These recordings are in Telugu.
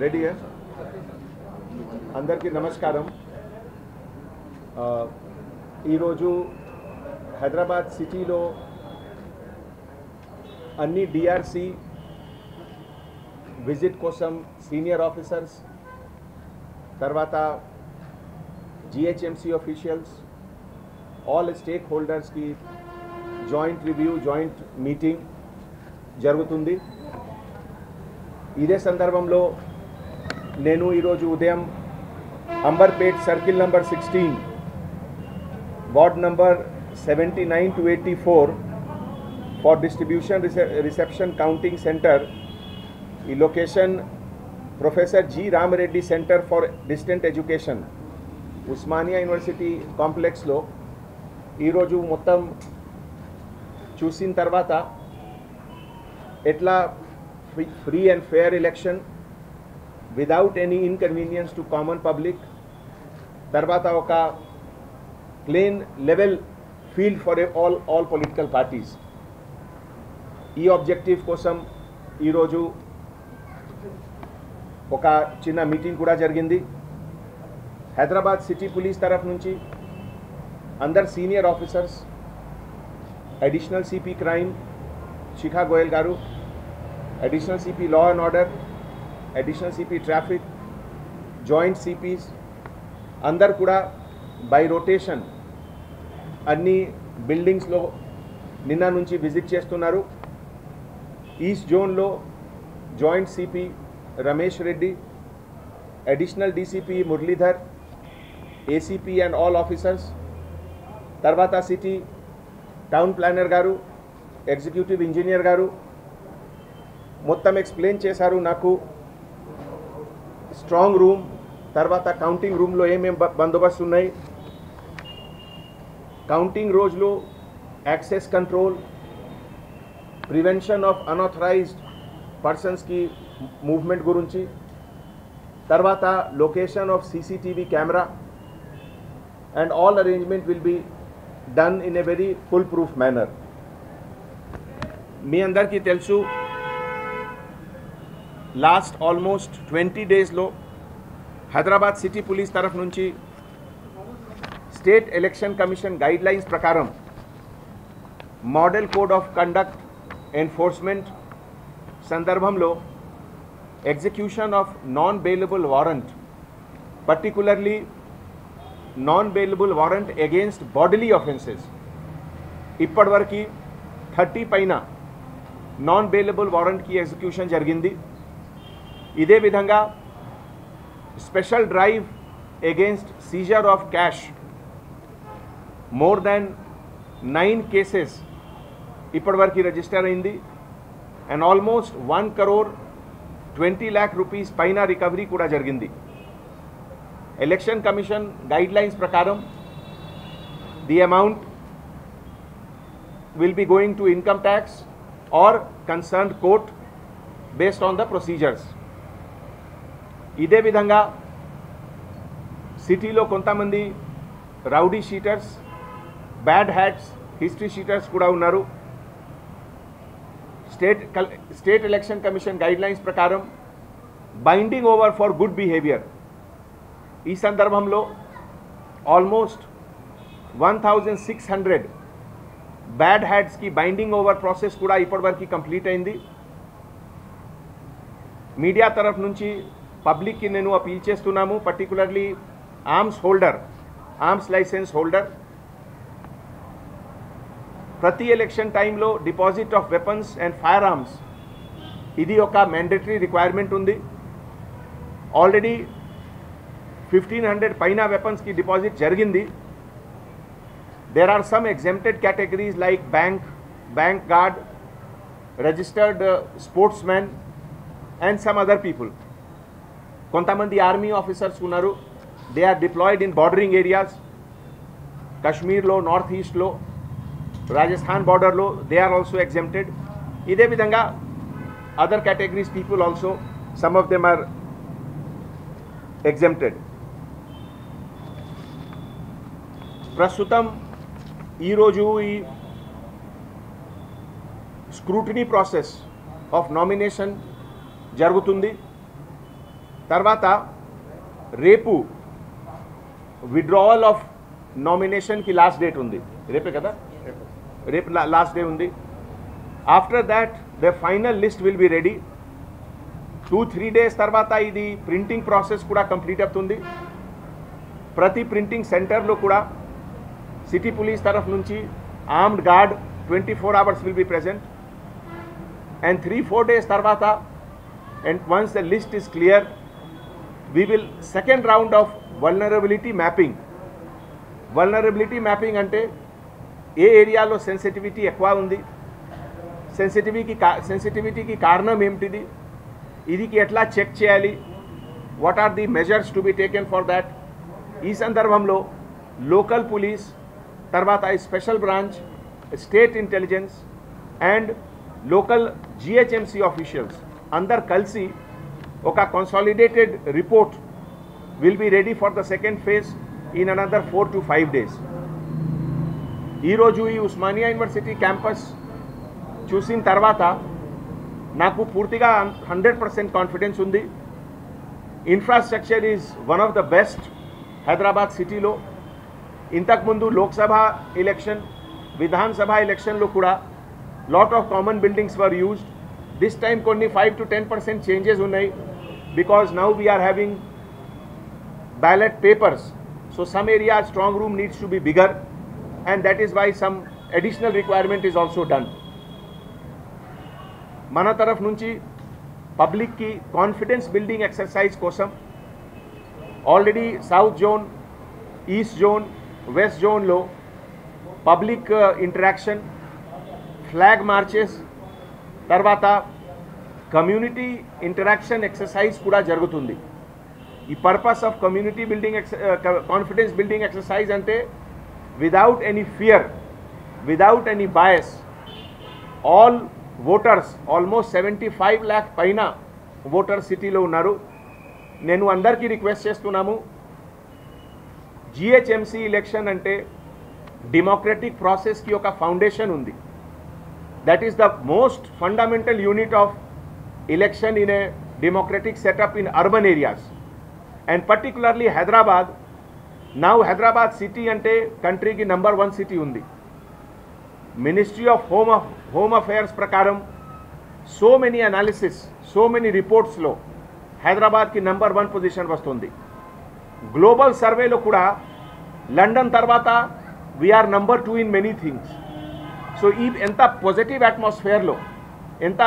రెడీ అందరికీ నమస్కారం. ఈరోజు హైదరాబాద్ సిటీలో అన్ని డిఆర్సి విజిట్ కోసం సీనియర్ ఆఫీసర్స్, తర్వాత జిహెచ్ఎంసీ ఆఫీషియల్స్, ఆల్ స్టేక్ హోల్డర్స్కి జాయింట్ రివ్యూ, జాయింట్ మీటింగ్ జరుగుతుంది. ఇదే సందర్భంలో నేను ఈరోజు ఉదయం Amberpet circle number 16 ward number 79 to 84 for distribution reception counting centre, ఈ location professor G Ramareddy centre for distant education Osmania university కాంప్లెక్స్లో ఈరోజు మొత్తం చూసిన తర్వాత ఎట్లా free and fair election without any inconvenience to common public, తర్వాత ఒక plain level field for all political parties, ఈ ఆబ్జెక్టివ్ కోసం ఈరోజు ఒక చిన్న మీటింగ్ కూడా జరిగింది. హైదరాబాద్ సిటీ పోలీస్ తరఫు నుంచి అందరు senior officers, additional CP crime Shikha Goyal garu, additional CP law and order, additional CP traffic, joint CPs అందరు కూడా బై రొటేషన్ అన్ని బిల్డింగ్స్లో నిన్న నుంచి విజిట్ చేస్తున్నారు. ఈస్ట్ జోన్లో joint CP Ramesh Reddy, additional DCP Muralidhar, ACP and all officers, తర్వాత సిటీ టౌన్ ప్లానర్ గారు, ఎగ్జిక్యూటివ్ ఇంజనీర్ గారు మొత్తం ఎక్స్ప్లెయిన్ చేశారు నాకు. స్ట్రాంగ్ రూమ్, తర్వాత కౌంటింగ్ రూమ్లో ఏమేం బందోబస్తు ఉన్నాయి, కౌంటింగ్ రోజులో access control, prevention of unauthorized పర్సన్స్కి మూవ్మెంట్ గురించి, తర్వాత location of CCTV camera and all arrangement will be done in a very foolproof manner. మీ అందరికీ తెలుసు, లాస్ట్ ఆల్మోస్ట్ 20 డేస్లో హైదరాబాద్ సిటీ పోలీస్ తరఫు నుంచి స్టేట్ ఎలక్షన్ కమిషన్ గైడ్లైన్స్ ప్రకారం model code of conduct enforcement సందర్భంలో execution of non bailable warrant, particularly non bailable warrant against bodily offences, ఇప్పటివరకు 30 పైన నాన్ బెయిలబుల్ వారెంట్కి ఎగ్జిక్యూషన్ జరిగింది. ఇదే విధంగా special drive against Caesar of cash, more than 9 cases ఇప్పటివరకు రిజిస్టర్ అయింది అండ్ ఆల్మోస్ట్ 1,20 lakh rupees పైన రికవరీ కూడా జరిగింది. ఎలక్షన్ కమిషన్ గైడ్లైన్స్ ప్రకారం the amount will be going to income tax or concerned court based on the procedures. ఇదే విధంగా సిటీలో కొంతమంది rowdy sheeters, bad hats, history sheeters కూడా ఉన్నారు. స్టేట్ ఎలక్షన్ కమిషన్ గైడ్లైన్స్ ప్రకారం binding over for good behaviour, ఈ సందర్భంలో ఆల్మోస్ట్ 1,600 బ్యాడ్ హ్యాట్స్కి బైండింగ్ ఓవర్ ప్రాసెస్ కూడా ఇప్పటివరకు కంప్లీట్ అయింది. మీడియా తరఫు నుంచి పబ్లిక్కి నేను అపీల్ చేస్తున్నాము, పర్టికులర్లీ ఆర్మ్స్ లైసెన్స్ హోల్డర్, ప్రతి ఎలక్షన్ టైంలో deposit of weapons and fire arms ఇది ఒక మ్యాండేటరీ రిక్వైర్మెంట్ ఉంది. ఆల్రెడీ 1,500 పైన వెపన్స్కి డిపాజిట్ జరిగింది. There are some exempted categories like bank guard, registered sportsmen and some other people. కొంతమంది ఆర్మీ ఆఫీసర్స్ ఉన్నారు. They are deployed in bordering areas. కశ్మీర్లో, నార్త్ ఈస్ట్లో, రాజస్థాన్ బార్డర్లో they are also exempted. ఇదే విధంగా other categories people also, some of them are exempted. ప్రస్తుతం ఈరోజు ఈ స్క్రూటినీ ప్రాసెస్ ఆఫ్ నామినేషన్ జరుగుతుంది. తర్వాత రేపు విత్డ్రావల్ ఆఫ్ నామినేషన్కి లాస్ట్ డేట్ ఉంది, రేపే కదా, రేపు లాస్ట్ డే ఉంది. After that the final list will be ready. 2-3 days తర్వాత ఇది ప్రింటింగ్ ప్రాసెస్ కూడా కంప్లీట్ అవుతుంది. ప్రతి ప్రింటింగ్ సెంటర్లో కూడా సిటీ పోలీస్ తరఫు నుంచి armed guard 24 hours will be present. And 3-4 days తర్వాత, and once the list is clear, we will second round of vulnerability mapping అంటే ఏ ఏరియాలో సెన్సిటివిటీ ఎక్కువ ఉంది, సెన్సిటివిటీకి కారణం ఏమిటిది, ఇదికి ఎట్లా చెక్ చేయాలి, what are the measures to be taken for that. ఈ సందర్భంలో లోకల్ పోలీస్, తర్వాత special branch, state intelligence and local GHMC officials అందరు కలిసి ఒక consolidated report will be ready for the second phase in another 4 to 5 days. ఈరోజు ఈ ఉస్మానియా యూనివర్సిటీ క్యాంపస్ చూసిన తర్వాత నాకు పూర్తిగా 100% కాన్ఫిడెన్స్ ఉంది. Infrastructure is one of the best Hyderabad సిటీలో. ఇంతకుముందు లోక్సభ ఎలక్షన్, విధానసభ ఎలక్షన్లో కూడా lot of common buildings were used. This time కొన్ని 5 to 10% చేంజెస్ ఉన్నాయి, because now we are having ballot papers. So some area strong room needs to be bigger, and that is why some additional requirement is also done. మన తరఫు నుంచి పబ్లిక్కి కాన్ఫిడెన్స్ బిల్డింగ్ ఎక్సర్సైజ్ కోసం already south zone, east zone, west జోన్లో పబ్లిక్ ఇంటరాక్షన్, ఫ్లాగ్ మార్చెస్, తర్వాత కమ్యూనిటీ ఇంటరాక్షన్ ఎక్సర్సైజ్ కూడా జరుగుతుంది. ఈ purpose of community building confidence building exercise అంటే without any fear, without any bias, all voters, almost 75 lakh పైన ఓటర్స్ సిటీలో ఉన్నారు. నేను అందరికీ రిక్వెస్ట్ చేస్తున్నాము, GHMC ఎలక్షన్ అంటే డెమోక్రటిక్ ప్రాసెస్కి ఒక ఫౌండేషన్ ఉంది. That is the most fundamental unit of election in a democratic setup in urban areas and particularly Hyderabad. Now Hyderabad city అంటే కంట్రీకి నంబర్ 1 సిటీ ఉంది. మినిస్ట్రీ ఆఫ్ హోమ్ అఫేర్స్ ప్రకారం so many analysis, so many రిపోర్ట్స్లో హైదరాబాద్కి నంబర్ 1 పొజిషన్ వస్తుంది. గ్లోబల్ సర్వేలో కూడా లండన్ తర్వాత we're number 2 in many things. So ఈ ఎంత పాజిటివ్ అట్మాస్ఫియర్లో, ఎంత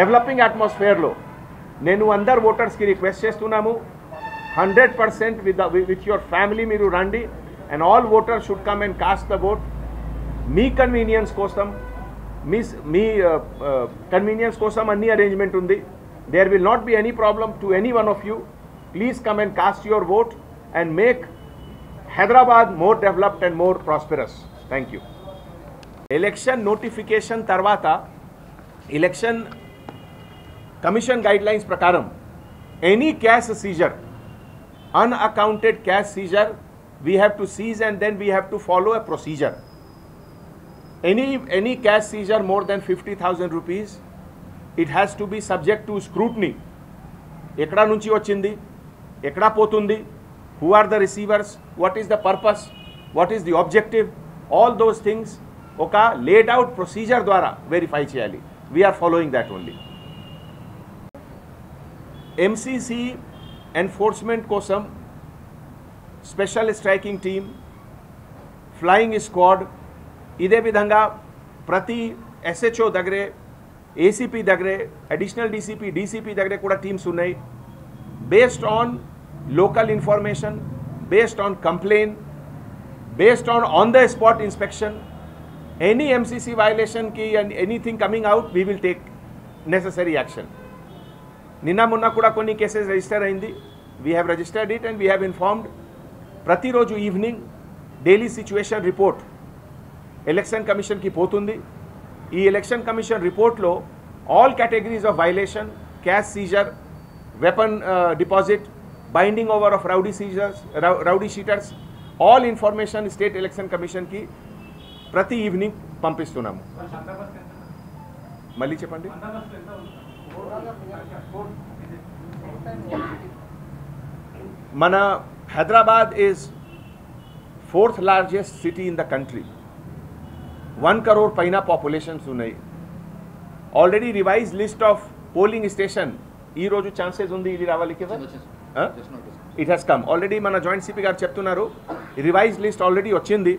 డెవలపింగ్ అట్మాస్ఫియర్లో నేను అందరు ఓటర్స్కి రిక్వెస్ట్ చేస్తున్నాము, 100% with your family మీరు రండి, and all voters should come and cast the vote. Me convenience కోసం, మీ కన్వీనియన్స్ కోసం అన్ని అరేంజ్మెంట్ ఉంది. there will not be any problem to any one of you. Please come and cast your vote and make Hyderabad more developed and more prosperous. Thank you. Election notification తర్వాత ఎలక్షన్ కమిషన్ గైడ్లైన్స్ ప్రకారం any cash seizure, unaccounted cash seizure, we have to seize and then we have to follow a procedure. Any cash seizure more than 50,000 rupees, it has to be subject to scrutiny. Ekkada nunchi vachindi, ekkada potundi, who are the receivers, what is the purpose, what is the objective, all those things oka laid out procedure dwara verify cheyali. We are following that only. MCC enforcement కోసం special striking team, flying squad, ఇదే విధంగా ప్రతి SHO దగ్గరే, ACP దగ్గరే, అడిషనల్ DCP దగ్గరే కూడా టీమ్స్ ఉన్నాయి. Based on local information, based on complaint, based on the spot inspection, any MCC వయలేషన్కి and anything coming out we will take necessary action. నిన్న మొన్న కూడా కొన్ని కేసెస్ రిజిస్టర్ అయింది. We have registered it and we have informed. ప్రతిరోజు evening daily situation report election కమిషన్కి పోతుంది. ఈ ఎలక్షన్ కమిషన్ రిపోర్ట్లో all categories of violation, cash seizure, weapon deposit, binding over of rowdy sheeters, all information state election కమిషన్కి ప్రతి ఈవినింగ్ పంపిస్తున్నాము. మళ్ళీ చెప్పండి. మన Hyderabad is 4th largest city in the country. 1 crore పైన పాపులేషన్స్ ఉన్నాయి. Already revise list of polling station ఈ రోజు ఛాన్సెస్ ఉంది ఇది రావాలి కదా. It has come already. మన జాయింట్ సిపి గారు చెప్తున్నారు రివైజ్ లిస్ట్ ఆల్రెడీ వచ్చింది.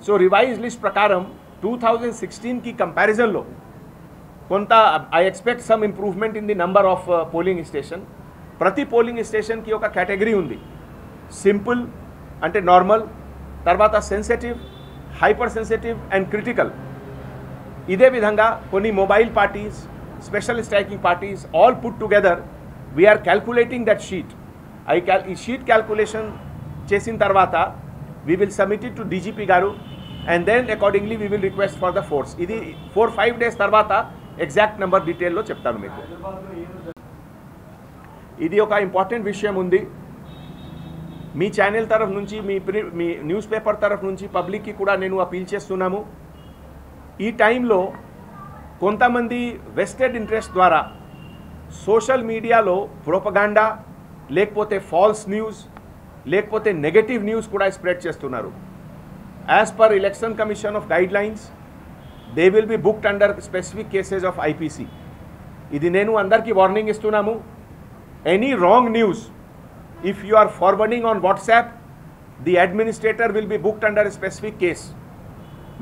సో రివైజ్ లిస్ట్ ప్రకారం 2016కి కంపారిజన్లో కొంత I expect some improvement in the number of polling station. ప్రతి పోలింగ్ స్టేషన్కి ఒక కేటగిరీ ఉంది. సింపుల్ అంటే నార్మల్, తర్వాత sensitive, hyper sensitive and critical. ఇదే విధంగా కొన్ని mobile parties, special striking parties all put together we're calculating that sheet. ఈ షీట్ క్యాల్కులేషన్ చేసిన తర్వాత we will submit it to DGP garu and then accordingly we will request for the force. ఇది 4-5 డేస్ తర్వాత ఎగ్జాక్ట్ నెంబర్ డీటెయిల్లో చెప్తాను మీకు. ఇది ఒక ఇంపార్టెంట్ విషయం ఉంది. మీ ఛానల్ తరఫు నుంచి, మీ న్యూస్ పేపర్ తరఫు నుంచి పబ్లిక్కి కూడా నేను అపీల్ చేస్తున్నాము. ఈ టైంలో కొంతమంది వెస్టెడ్ ఇంట్రెస్ట్ ద్వారా సోషల్ మీడియాలో ప్రొపగాండా, లేకపోతే ఫాల్స్ న్యూస్, లేకపోతే నెగటివ్ న్యూస్ కూడా స్ప్రెడ్ చేస్తున్నారు. As per election commission of guide lines they will be booked under specific cases of IPC. ఇది నేను అందరికీ వార్నింగ్ ఇస్తున్నాము. Any wrong news if you are forwarding on WhatsApp, the administrator will be booked under a specific case.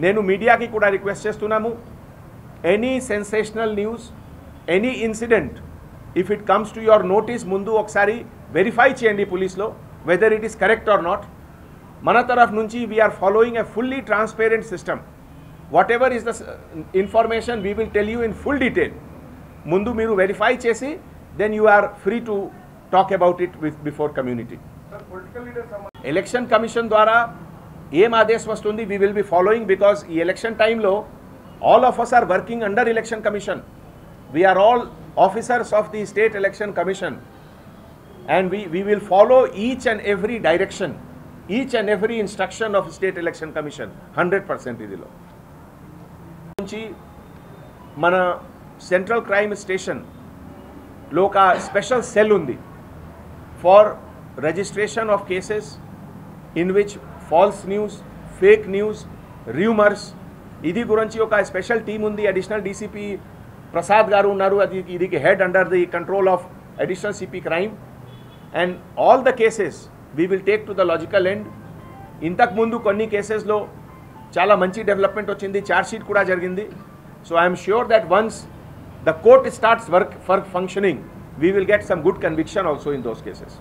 నేను మీడియాకి కూడా రిక్వెస్ట్ చేస్తున్నాము, any sensational news, any incident if it comes to your notice ముందు ఒకసారి వెరిఫై చేయండి పోలీస్లో whether it is correct or not. మన తరఫు నుంచి we're following a fully transparent system. Whatever is the information we will tell you in full detail. ముందు మీరు వెరిఫై చేసి then you are free to talk about it before community. Election Commission ద్వారా ఏం ఆదేశం వస్తుంది we will be following, because ఈ ఎలక్షన్ టైంలో all of us are working under Election Commission. We are all officers of the State Election Commission and we will follow each and every direction, each and every instruction of State Election Commission 100%. ఇదిలో నుంచి మన సెంట్రల్ క్రైమ్ స్టేషన్లో ఒక స్పెషల్ సెల్ ఉంది for registration of cases in which false news, fake news, rumors, ఇది గురించి ఒక స్పెషల్ టీమ్ ఉంది. అడిషనల్ డీసీపీ ప్రసాద్ గారు ఉన్నారు. ఇది head under the control of additional CP crime. And all the cases we will take to the logical end. ఇంతకుముందు కొన్ని కేసెస్లో చాలా మంచి డెవలప్మెంట్ వచ్చింది, ఛార్జ్ షీట్ కూడా జరిగింది. So I'm sure that once the court starts work for functioning we will get some good conviction also in those cases.